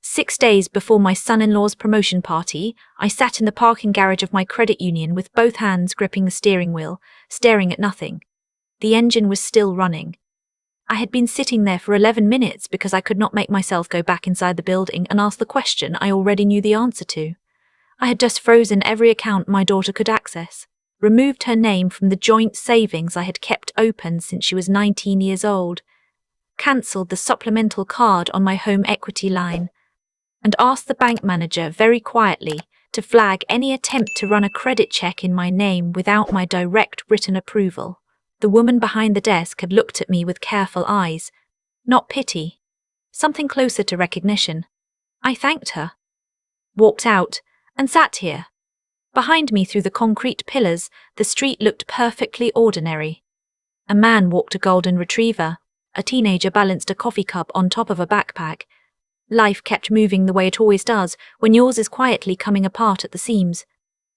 6 days before my son-in-law's promotion party, I sat in the parking garage of my credit union with both hands gripping the steering wheel, staring at nothing. The engine was still running. I had been sitting there for 11 minutes because I could not make myself go back inside the building and ask the question I already knew the answer to. I had just frozen every account my daughter could access, removed her name from the joint savings I had kept open since she was 19 years old, cancelled the supplemental card on my home equity line, and asked the bank manager very quietly to flag any attempt to run a credit check in my name without my direct written approval. The woman behind the desk had looked at me with careful eyes, not pity, something closer to recognition. I thanked her, walked out, and sat here. Behind me through the concrete pillars, the street looked perfectly ordinary. A man walked a golden retriever, a teenager balanced a coffee cup on top of a backpack. Life kept moving the way it always does when yours is quietly coming apart at the seams.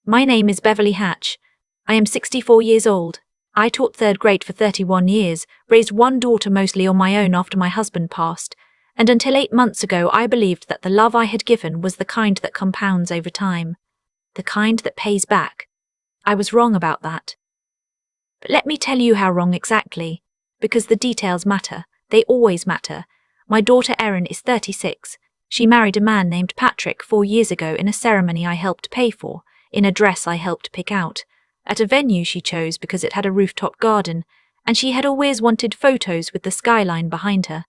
My name is Beverly Hatch. I am 64 years old. I taught third grade for 31 years, raised one daughter mostly on my own after my husband passed, and until 8 months ago I believed that the love I had given was the kind that compounds over time, the kind that pays back. I was wrong about that. But let me tell you how wrong exactly, because the details matter. They always matter. My daughter Erin is 36. She married a man named Patrick 4 years ago in a ceremony I helped pay for, in a dress I helped pick out, at a venue she chose because it had a rooftop garden, and she had always wanted photos with the skyline behind her.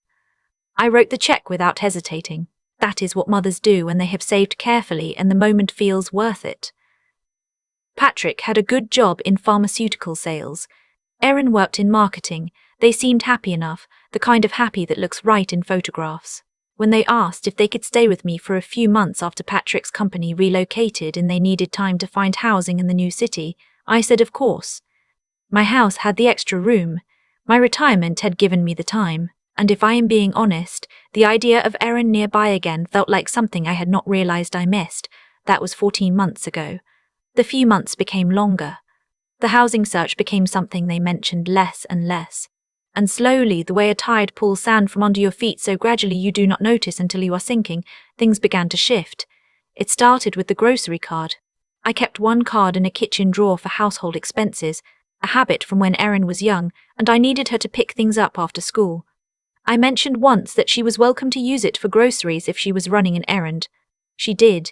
I wrote the check without hesitating. That is what mothers do when they have saved carefully and the moment feels worth it. Patrick had a good job in pharmaceutical sales. Erin worked in marketing. They seemed happy enough, the kind of happy that looks right in photographs. When they asked if they could stay with me for a few months after Patrick's company relocated and they needed time to find housing in the new city, I said of course. My house had the extra room. My retirement had given me the time, and if I am being honest, the idea of Erin nearby again felt like something I had not realized I missed. That was 14 months ago. The few months became longer. The housing search became something they mentioned less and less. And slowly, the way a tide pulls sand from under your feet so gradually you do not notice until you are sinking, things began to shift. It started with the grocery card. I kept one card in a kitchen drawer for household expenses, a habit from when Erin was young, and I needed her to pick things up after school. I mentioned once that she was welcome to use it for groceries if she was running an errand. She did.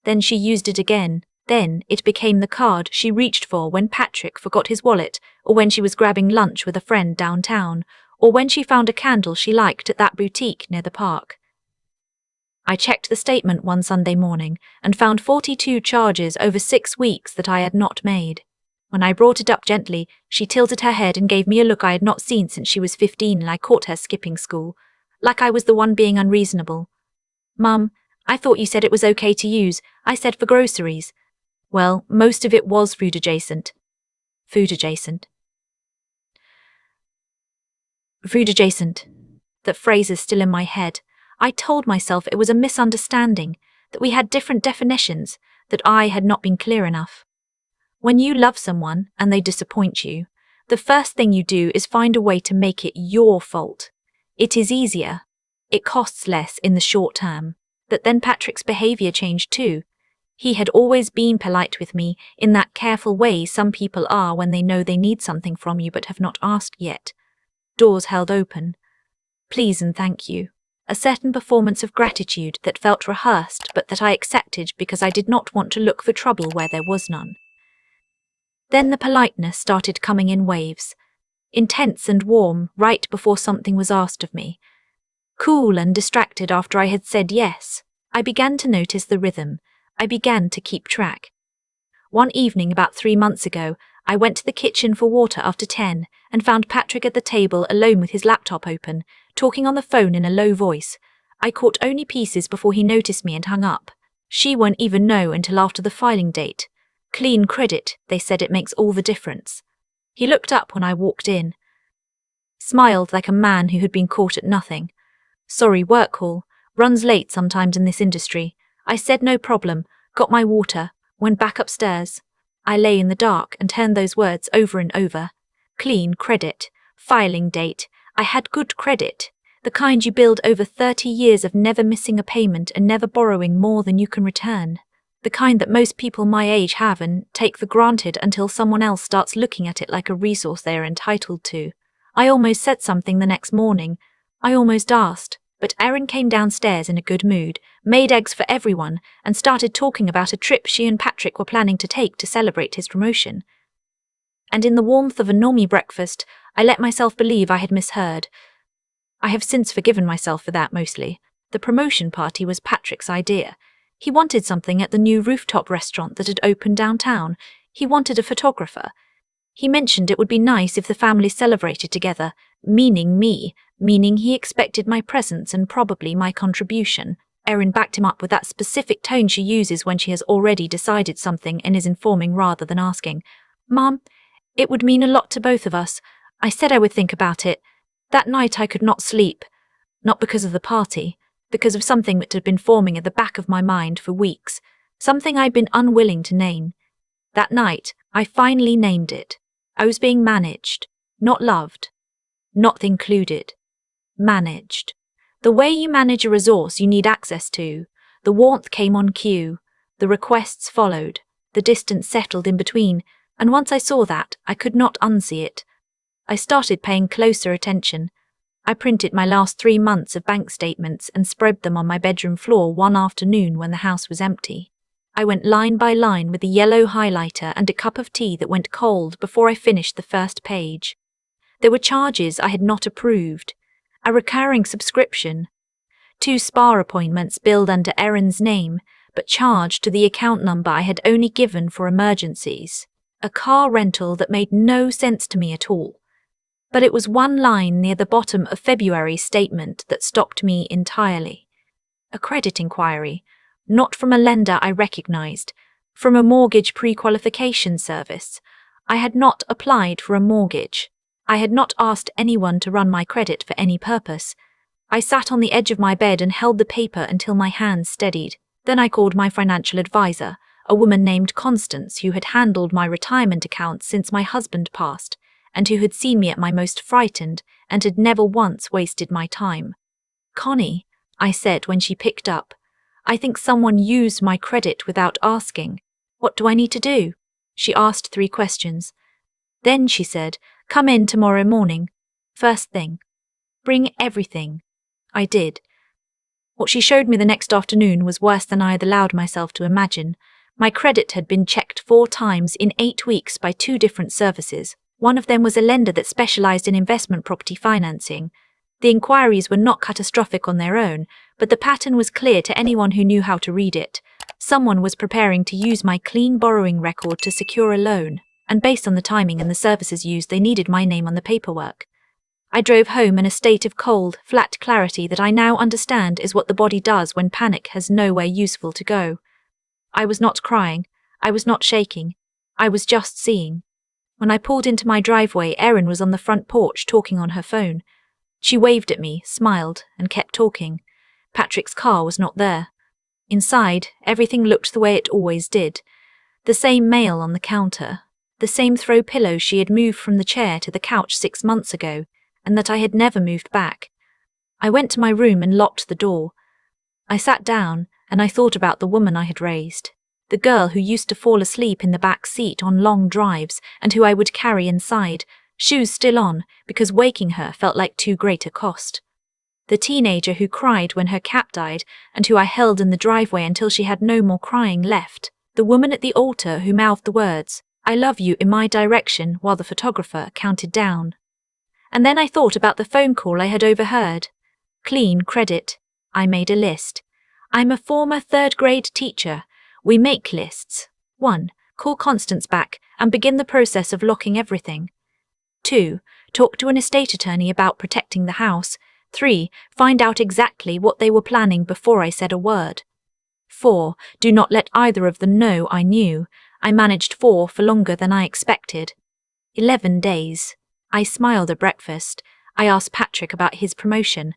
Then she used it again. Then it became the card she reached for when Patrick forgot his wallet, or when she was grabbing lunch with a friend downtown, or when she found a candle she liked at that boutique near the park. I checked the statement one Sunday morning and found 42 charges over 6 weeks that I had not made. When I brought it up gently, she tilted her head and gave me a look I had not seen since she was 15 and I caught her skipping school, like I was the one being unreasonable. "Mum, I thought you said it was okay to use. I said for groceries." Well, most of it was food adjacent. Food adjacent. Food adjacent. That phrase is still in my head. I told myself it was a misunderstanding, that we had different definitions, that I had not been clear enough. When you love someone and they disappoint you, the first thing you do is find a way to make it your fault. It is easier. It costs less in the short term. But then Patrick's behavior changed too. He had always been polite with me, in that careful way some people are when they know they need something from you but have not asked yet. Doors held open. Please and thank you. A certain performance of gratitude that felt rehearsed but that I accepted because I did not want to look for trouble where there was none. Then the politeness started coming in waves. Intense and warm right before something was asked of me. Cool and distracted after I had said yes. I began to notice the rhythm. I began to keep track. One evening about 3 months ago, I went to the kitchen for water after 10 and found Patrick at the table alone with his laptop open, talking on the phone in a low voice. I caught only pieces before he noticed me and hung up. She won't even know until after the filing date. Clean credit, they said it makes all the difference. He looked up when I walked in. Smiled like a man who had been caught at nothing. Sorry, work call. Runs late sometimes in this industry. I said no problem, got my water, went back upstairs. I lay in the dark and turned those words over and over. Clean credit, filing date. I had good credit. The kind you build over 30 years of never missing a payment and never borrowing more than you can return. The kind that most people my age have and take for granted until someone else starts looking at it like a resource they are entitled to. I almost said something the next morning. I almost asked, but Erin came downstairs in a good mood, made eggs for everyone, and started talking about a trip she and Patrick were planning to take to celebrate his promotion. And in the warmth of a normie breakfast, I let myself believe I had misheard. I have since forgiven myself for that mostly. The promotion party was Patrick's idea. He wanted something at the new rooftop restaurant that had opened downtown. He wanted a photographer. He mentioned it would be nice if the family celebrated together, meaning me, meaning he expected my presence and probably my contribution. Erin backed him up with that specific tone she uses when she has already decided something and is informing rather than asking. Mom, it would mean a lot to both of us. I said I would think about it. That night I could not sleep. Not because of the party, because of something that had been forming at the back of my mind for weeks, something I'd been unwilling to name. That night, I finally named it. I was being managed, not loved, not included. Managed. The way you manage a resource you need access to. The warmth came on cue. The requests followed. The distance settled in between, and once I saw that, I could not unsee it. I started paying closer attention. I printed my last 3 months of bank statements and spread them on my bedroom floor one afternoon when the house was empty. I went line by line with a yellow highlighter and a cup of tea that went cold before I finished the first page. There were charges I had not approved. A recurring subscription. 2 spa appointments billed under Erin's name, but charged to the account number I had only given for emergencies. A car rental that made no sense to me at all. But it was one line near the bottom of February's statement that stopped me entirely. A credit inquiry, not from a lender I recognized, from a mortgage pre-qualification service. I had not applied for a mortgage. I had not asked anyone to run my credit for any purpose. I sat on the edge of my bed and held the paper until my hands steadied. Then I called my financial advisor, a woman named Constance who had handled my retirement accounts since my husband passed, and who had seen me at my most frightened and had never once wasted my time. Connie, I said when she picked up, I think someone used my credit without asking. What do I need to do? She asked 3 questions. Then she said, come in tomorrow morning. First thing. Bring everything. I did. What she showed me the next afternoon was worse than I had allowed myself to imagine. My credit had been checked 4 times in 8 weeks by 2 different services. One of them was a lender that specialized in investment property financing. The inquiries were not catastrophic on their own, but the pattern was clear to anyone who knew how to read it. Someone was preparing to use my clean borrowing record to secure a loan, and based on the timing and the services used, they needed my name on the paperwork. I drove home in a state of cold, flat clarity that I now understand is what the body does when panic has nowhere useful to go. I was not crying. I was not shaking. I was just seeing. When I pulled into my driveway, Erin was on the front porch talking on her phone. She waved at me, smiled, and kept talking. Patrick's car was not there. Inside, everything looked the way it always did. The same mail on the counter. The same throw pillow she had moved from the chair to the couch 6 months ago, and that I had never moved back. I went to my room and locked the door. I sat down, and I thought about the woman I had raised. The girl who used to fall asleep in the back seat on long drives and who I would carry inside, shoes still on, because waking her felt like too great a cost. The teenager who cried when her cat died and who I held in the driveway until she had no more crying left. The woman at the altar who mouthed the words, "I love you," in my direction while the photographer counted down. And then I thought about the phone call I had overheard. Clean credit. I made a list. I'm a former 3rd grade teacher. We make lists. 1. Call Constance back and begin the process of locking everything. 2. Talk to an estate attorney about protecting the house. 3. Find out exactly what they were planning before I said a word. 4. Do not let either of them know I knew. I managed 4 for longer than I expected. 11 days. I smiled at breakfast. I asked Patrick about his promotion.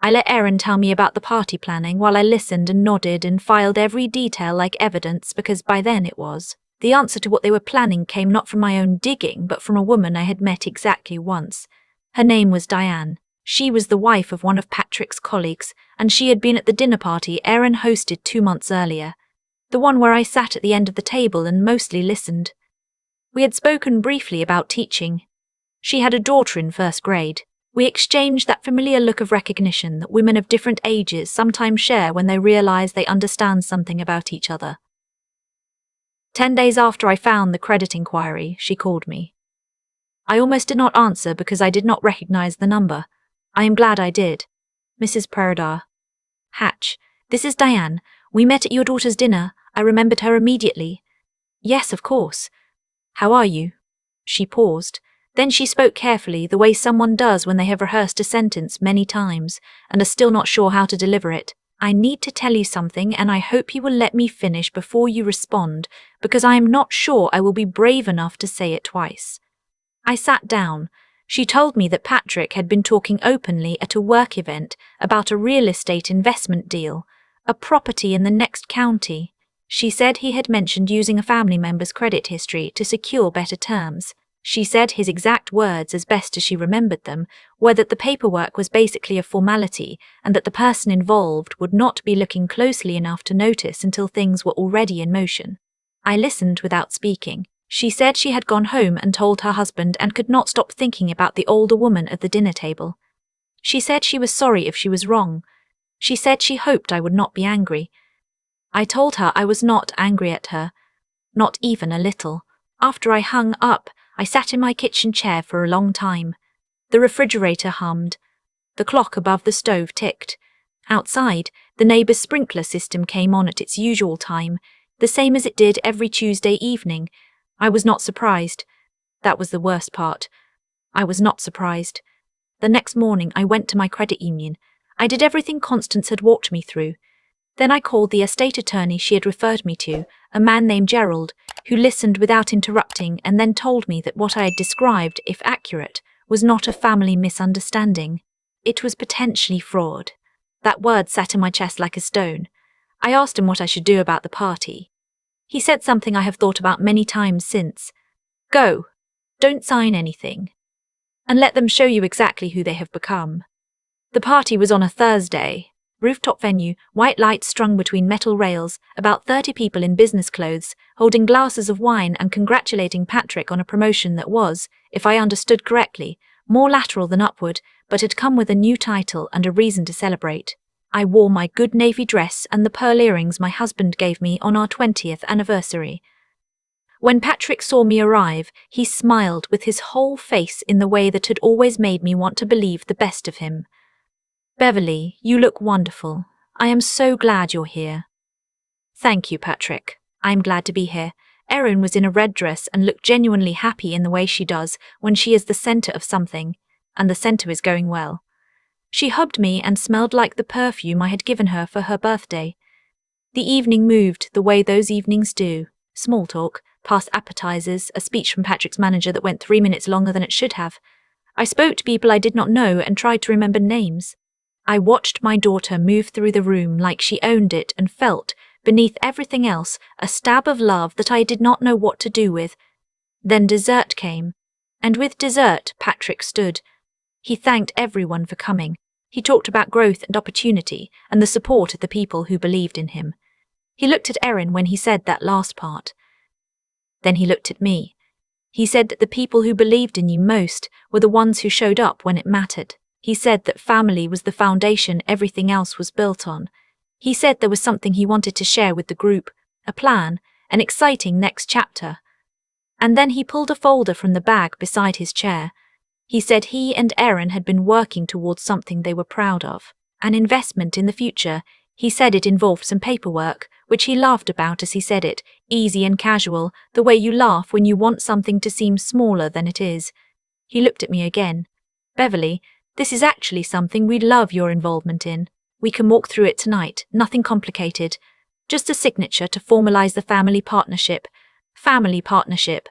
I let Erin tell me about the party planning while I listened and nodded and filed every detail like evidence because by then it was. The answer to what they were planning came not from my own digging but from a woman I had met exactly once. Her name was Diane. She was the wife of one of Patrick's colleagues, and she had been at the dinner party Erin hosted 2 months earlier, the one where I sat at the end of the table and mostly listened. We had spoken briefly about teaching. She had a daughter in 1st grade. We exchanged that familiar look of recognition that women of different ages sometimes share when they realize they understand something about each other. 10 days after I found the credit inquiry, she called me. I almost did not answer because I did not recognize the number. I am glad I did. Mrs. Pereira. Hatch, this is Diane. We met at your daughter's dinner. I remembered her immediately. Yes, of course. How are you? She paused. Then she spoke carefully, the way someone does when they have rehearsed a sentence many times and are still not sure how to deliver it. I need to tell you something, and I hope you will let me finish before you respond, because I am not sure I will be brave enough to say it twice. I sat down. She told me that Patrick had been talking openly at a work event about a real estate investment deal, a property in the next county. She said he had mentioned using a family member's credit history to secure better terms. She said his exact words, as best as she remembered them, were that the paperwork was basically a formality and that the person involved would not be looking closely enough to notice until things were already in motion. I listened without speaking. She said she had gone home and told her husband and could not stop thinking about the older woman at the dinner table. She said she was sorry if she was wrong. She said she hoped I would not be angry. I told her I was not angry at her, not even a little. After I hung up, I sat in my kitchen chair for a long time. The refrigerator hummed. The clock above the stove ticked. Outside, the neighbour's sprinkler system came on at its usual time, the same as it did every Tuesday evening. I was not surprised. That was the worst part. I was not surprised. The next morning I went to my credit union. I did everything Constance had walked me through. Then I called the estate attorney she had referred me to, a man named Gerald, who listened without interrupting and then told me that what I had described, if accurate, was not a family misunderstanding. It was potentially fraud. That word sat in my chest like a stone. I asked him what I should do about the party. He said something I have thought about many times since. Go. Don't sign anything. And let them show you exactly who they have become. The party was on a Thursday. Rooftop venue, white lights strung between metal rails, about 30 people in business clothes, holding glasses of wine and congratulating Patrick on a promotion that was, if I understood correctly, more lateral than upward, but had come with a new title and a reason to celebrate. I wore my good navy dress and the pearl earrings my husband gave me on our 20th anniversary. When Patrick saw me arrive, he smiled with his whole face in the way that had always made me want to believe the best of him. Beverly, you look wonderful. I am so glad you're here. Thank you, Patrick. I am glad to be here. Erin was in a red dress and looked genuinely happy in the way she does when she is the center of something, and the center is going well. She hugged me and smelled like the perfume I had given her for her birthday. The evening moved the way those evenings do. Small talk, past appetizers, a speech from Patrick's manager that went 3 minutes longer than it should have. I spoke to people I did not know and tried to remember names. I watched my daughter move through the room like she owned it and felt, beneath everything else, a stab of love that I did not know what to do with. Then dessert came, and with dessert Patrick stood. He thanked everyone for coming. He talked about growth and opportunity and the support of the people who believed in him. He looked at Erin when he said that last part. Then he looked at me. He said that the people who believed in you most were the ones who showed up when it mattered. He said that family was the foundation everything else was built on. He said there was something he wanted to share with the group, a plan, an exciting next chapter. And then he pulled a folder from the bag beside his chair. He said he and Erin had been working towards something they were proud of, an investment in the future. He said it involved some paperwork, which he laughed about as he said it, easy and casual, the way you laugh when you want something to seem smaller than it is. He looked at me again. Beverly, this is actually something we'd love your involvement in. We can walk through it tonight, nothing complicated. Just a signature to formalize the family partnership. Family partnership.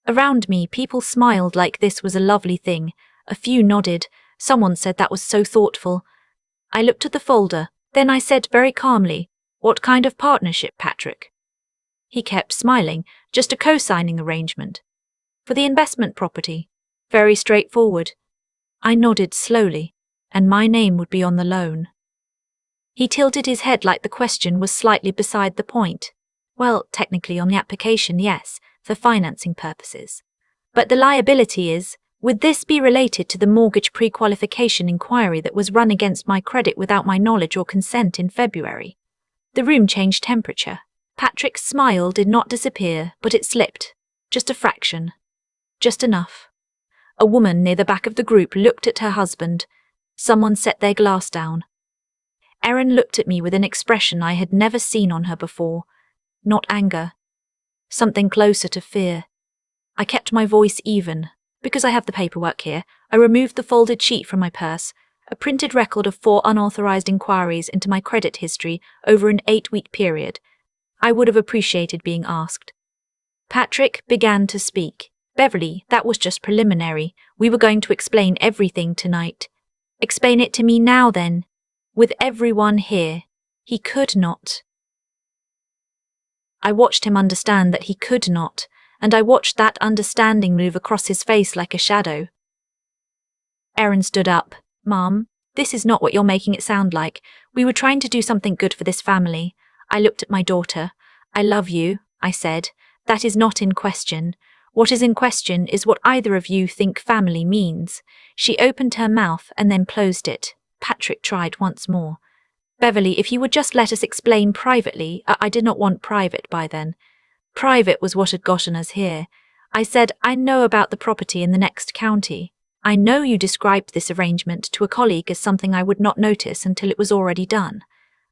Around me, people smiled like this was a lovely thing. A few nodded. Someone said that was so thoughtful. I looked at the folder. Then I said very calmly, "What kind of partnership, Patrick?" He kept smiling. Just a co-signing arrangement. For the investment property. Very straightforward. I nodded slowly. and my name would be on the loan. He tilted his head like the question was slightly beside the point. Well, technically on the application, yes, for financing purposes. But the liability is, would this be related to the mortgage pre-qualification inquiry that was run against my credit without my knowledge or consent in February? The room changed temperature. Patrick's smile did not disappear, but it slipped. Just a fraction. Just enough. A woman near the back of the group looked at her husband. Someone set their glass down. Erin looked at me with an expression I had never seen on her before. Not anger. Something closer to fear. I kept my voice even. Because I have the paperwork here, I removed the folded sheet from my purse, a printed record of 4 unauthorized inquiries into my credit history over an 8-week period. I would have appreciated being asked. Patrick began to speak. Beverly, that was just preliminary. We were going to explain everything tonight. Explain it to me now then. With everyone here. He could not. I watched him understand that he could not, and I watched that understanding move across his face like a shadow. Erin stood up. Mom, this is not what you're making it sound like. We were trying to do something good for this family. I looked at my daughter. I love you, I said. That is not in question. What is in question is what either of you think family means. She opened her mouth and then closed it. Patrick tried once more. Beverly, if you would just let us explain privately. I did not want private by then. Private was what had gotten us here. I said, I know about the property in the next county. I know you described this arrangement to a colleague as something I would not notice until it was already done.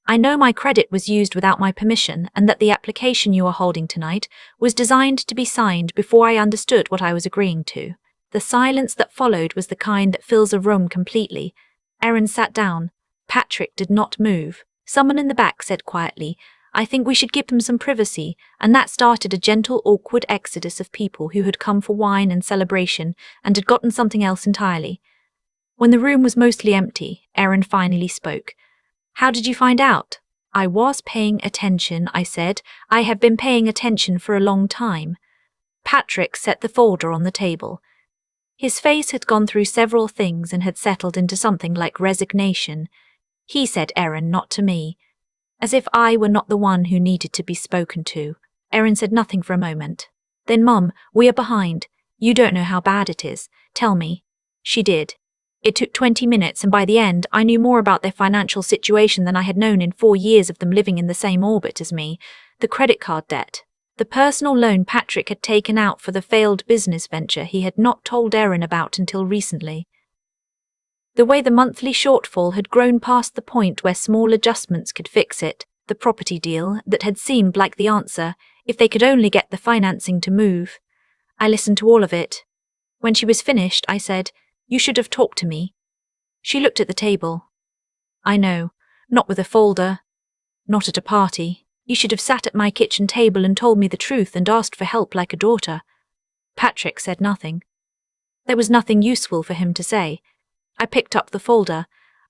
I know my credit was used without my permission and that the application you are holding tonight was designed to be signed before I understood what I was agreeing to. The silence that followed was the kind that fills a room completely. Erin sat down. Patrick did not move. Someone in the back said quietly, I think we should give them some privacy, and that started a gentle, awkward exodus of people who had come for wine and celebration and had gotten something else entirely. When the room was mostly empty, Erin finally spoke. How did you find out? I was paying attention, I said. I have been paying attention for a long time. Patrick set the folder on the table. His face had gone through several things and had settled into something like resignation. He said Erin, not to me. As if I were not the one who needed to be spoken to. Erin said nothing for a moment. Then, Mum, we are behind. You don't know how bad it is. Tell me. She did. It took 20 minutes and by the end I knew more about their financial situation than I had known in 4 years of them living in the same orbit as me. The credit card debt. The personal loan Patrick had taken out for the failed business venture he had not told Erin about until recently. The way the monthly shortfall had grown past the point where small adjustments could fix it, the property deal that had seemed like the answer, if they could only get the financing to move. I listened to all of it. When she was finished, I said, You should have talked to me. She looked at the table. I know, not with a folder. Not at a party. You should have sat at my kitchen table and told me the truth and asked for help like a daughter. Patrick said nothing. There was nothing useful for him to say. I picked up the folder.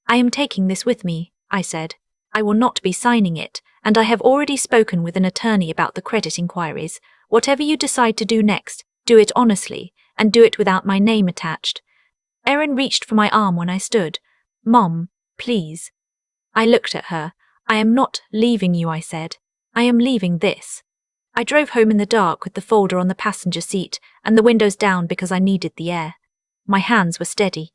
I am taking this with me, I said. I will not be signing it, and I have already spoken with an attorney about the credit inquiries. Whatever you decide to do next, do it honestly, and do it without my name attached. Erin reached for my arm when I stood. Mom, please. I looked at her. I am not leaving you, I said. I am leaving this. I drove home in the dark with the folder on the passenger seat and the windows down because I needed the air. My hands were steady.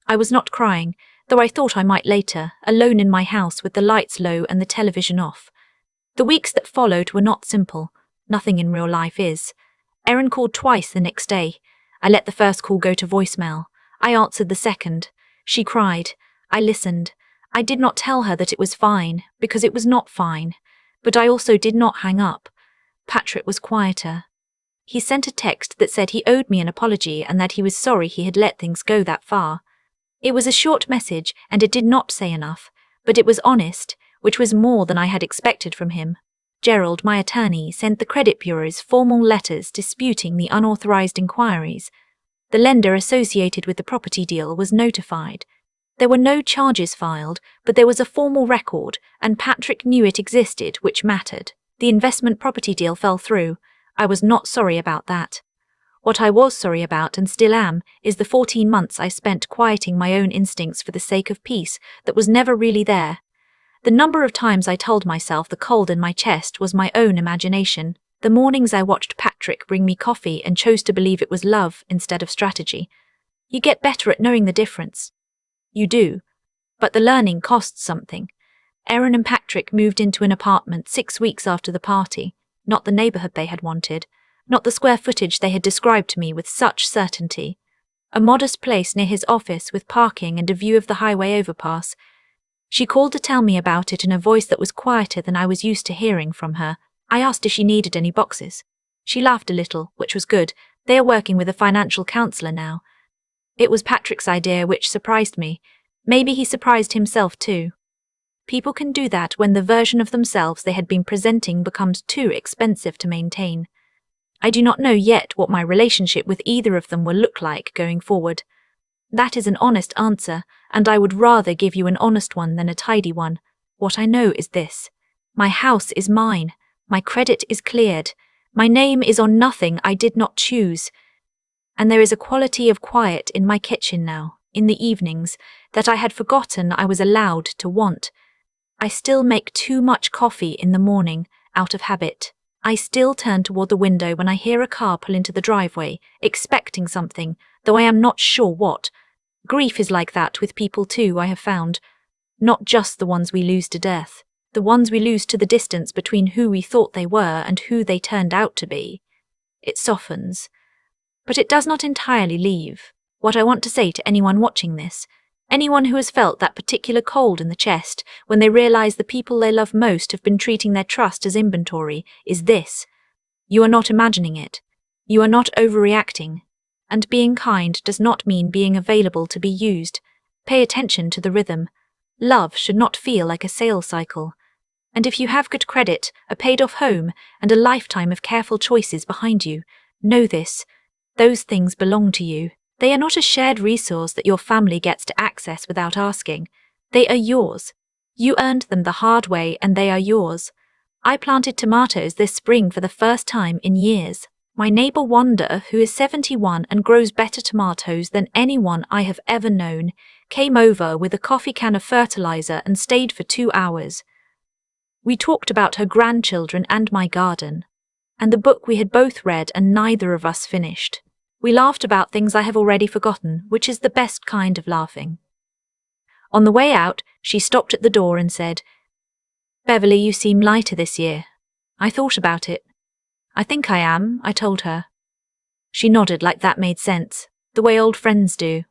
I was not crying, though I thought I might later, alone in my house with the lights low and the television off. The weeks that followed were not simple. Nothing in real life is. Erin called twice the next day. I let the first call go to voicemail. I answered the second. She cried. I listened. I did not tell her that it was fine, because it was not fine. But I also did not hang up. Patrick was quieter. He sent a text that said he owed me an apology and that he was sorry he had let things go that far. It was a short message and it did not say enough, but it was honest, which was more than I had expected from him. Gerald, my attorney, sent the credit bureaus formal letters disputing the unauthorized inquiries. The lender associated with the property deal was notified. There were no charges filed, but there was a formal record, and Patrick knew it existed, which mattered. The investment property deal fell through. I was not sorry about that. What I was sorry about, and still am, is the 14 months I spent quieting my own instincts for the sake of peace that was never really there. The number of times I told myself the cold in my chest was my own imagination, the mornings I watched Patrick bring me coffee and chose to believe it was love instead of strategy. You get better at knowing the difference. You do. But the learning costs something. Erin and Patrick moved into an apartment 6 weeks after the party, not the neighborhood they had wanted, not the square footage they had described to me with such certainty. A modest place near his office with parking and a view of the highway overpass. She called to tell me about it in a voice that was quieter than I was used to hearing from her. I asked if she needed any boxes. She laughed a little, which was good. They are working with a financial counselor now. It was Patrick's idea, which surprised me. Maybe he surprised himself too. People can do that when the version of themselves they had been presenting becomes too expensive to maintain. I do not know yet what my relationship with either of them will look like going forward. That is an honest answer, and I would rather give you an honest one than a tidy one. What I know is this. My house is mine. My credit is cleared. My name is on nothing I did not choose. And there is a quality of quiet in my kitchen now, in the evenings, that I had forgotten I was allowed to want. I still make too much coffee in the morning, out of habit. I still turn toward the window when I hear a car pull into the driveway, expecting something, though I am not sure what. Grief is like that with people too, I have found. Not just the ones we lose to death, the ones we lose to the distance between who we thought they were and who they turned out to be. It softens. But it does not entirely leave. What I want to say to anyone watching this, anyone who has felt that particular cold in the chest when they realize the people they love most have been treating their trust as inventory, is this. You are not imagining it. You are not overreacting. And being kind does not mean being available to be used. Pay attention to the rhythm. Love should not feel like a sales cycle. And if you have good credit, a paid-off home, and a lifetime of careful choices behind you, know this. Those things belong to you. They are not a shared resource that your family gets to access without asking. They are yours. You earned them the hard way and they are yours. I planted tomatoes this spring for the first time in years. My neighbor Wanda, who is 71 and grows better tomatoes than anyone I have ever known, came over with a coffee can of fertilizer and stayed for 2 hours. We talked about her grandchildren and my garden, and the book we had both read and neither of us finished. We laughed about things I have already forgotten, which is the best kind of laughing. On the way out, she stopped at the door and said, "Beverly, you seem lighter this year." I thought about it. "I think I am," I told her. She nodded like that made sense, the way old friends do.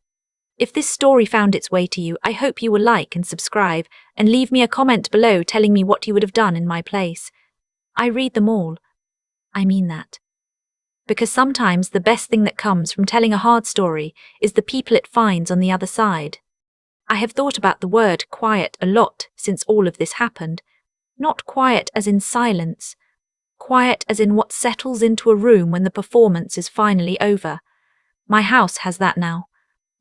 If this story found its way to you, I hope you will like and subscribe, and leave me a comment below telling me what you would have done in my place. I read them all. I mean that. Because sometimes the best thing that comes from telling a hard story is the people it finds on the other side. I have thought about the word quiet a lot since all of this happened. Not quiet as in silence. Quiet as in what settles into a room when the performance is finally over. My house has that now.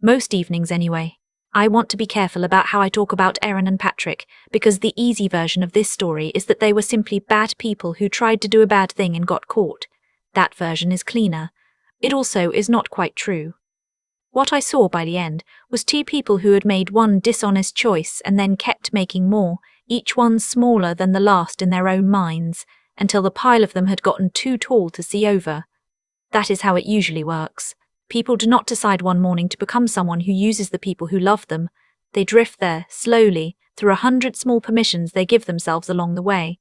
Most evenings anyway. I want to be careful about how I talk about Erin and Patrick, because the easy version of this story is that they were simply bad people who tried to do a bad thing and got caught. That version is cleaner. It also is not quite true. What I saw by the end was 2 people who had made one dishonest choice and then kept making more, each one smaller than the last in their own minds, until the pile of them had gotten too tall to see over. That is how it usually works. People do not decide one morning to become someone who uses the people who love them. They drift there, slowly, through 100 small permissions they give themselves along the way.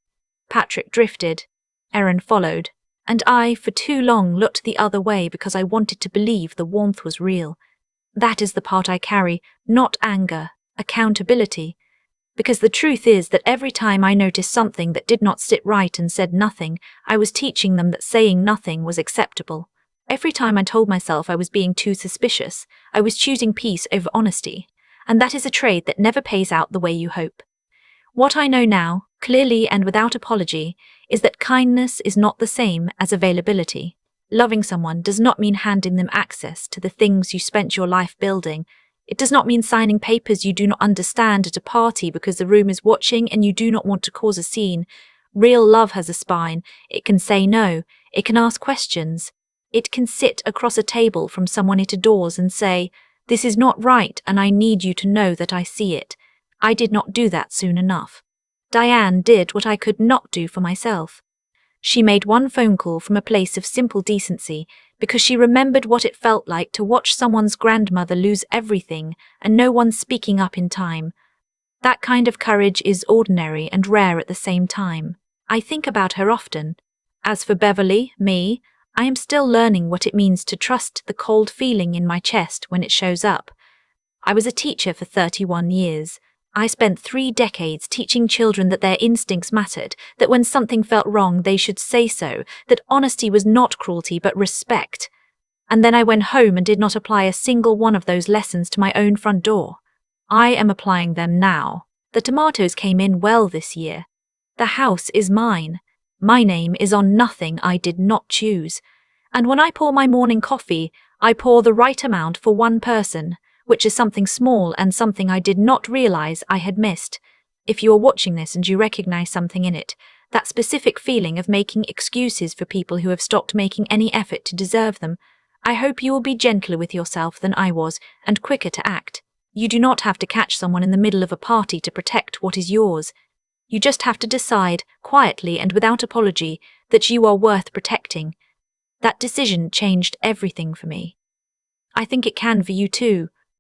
Patrick drifted. Erin followed. And I, for too long, looked the other way because I wanted to believe the warmth was real. That is the part I carry, not anger, accountability. Because the truth is that every time I noticed something that did not sit right and said nothing, I was teaching them that saying nothing was acceptable. Every time I told myself I was being too suspicious, I was choosing peace over honesty. And that is a trade that never pays out the way you hope. What I know now, clearly and without apology, is that kindness is not the same as availability. Loving someone does not mean handing them access to the things you spent your life building. It does not mean signing papers you do not understand at a party because the room is watching and you do not want to cause a scene. Real love has a spine. It can say no. It can ask questions. It can sit across a table from someone it adores and say, "This is not right and I need you to know that I see it." I did not do that soon enough. Diane did what I could not do for myself. She made one phone call from a place of simple decency because she remembered what it felt like to watch someone's grandmother lose everything and no one speaking up in time. That kind of courage is ordinary and rare at the same time. I think about her often. As for Beverly, me, I am still learning what it means to trust the cold feeling in my chest when it shows up. I was a teacher for 31 years. I spent 3 decades teaching children that their instincts mattered, that when something felt wrong they should say so, that honesty was not cruelty but respect. And then I went home and did not apply a single one of those lessons to my own front door. I am applying them now. The tomatoes came in well this year. The house is mine. My name is on nothing I did not choose. And when I pour my morning coffee, I pour the right amount for one person, which is something small and something I did not realize I had missed. If you are watching this and you recognize something in it, that specific feeling of making excuses for people who have stopped making any effort to deserve them, I hope you will be gentler with yourself than I was and quicker to act. You do not have to catch someone in the middle of a party to protect what is yours. You just have to decide, quietly and without apology, that you are worth protecting. That decision changed everything for me. I think it can for you too.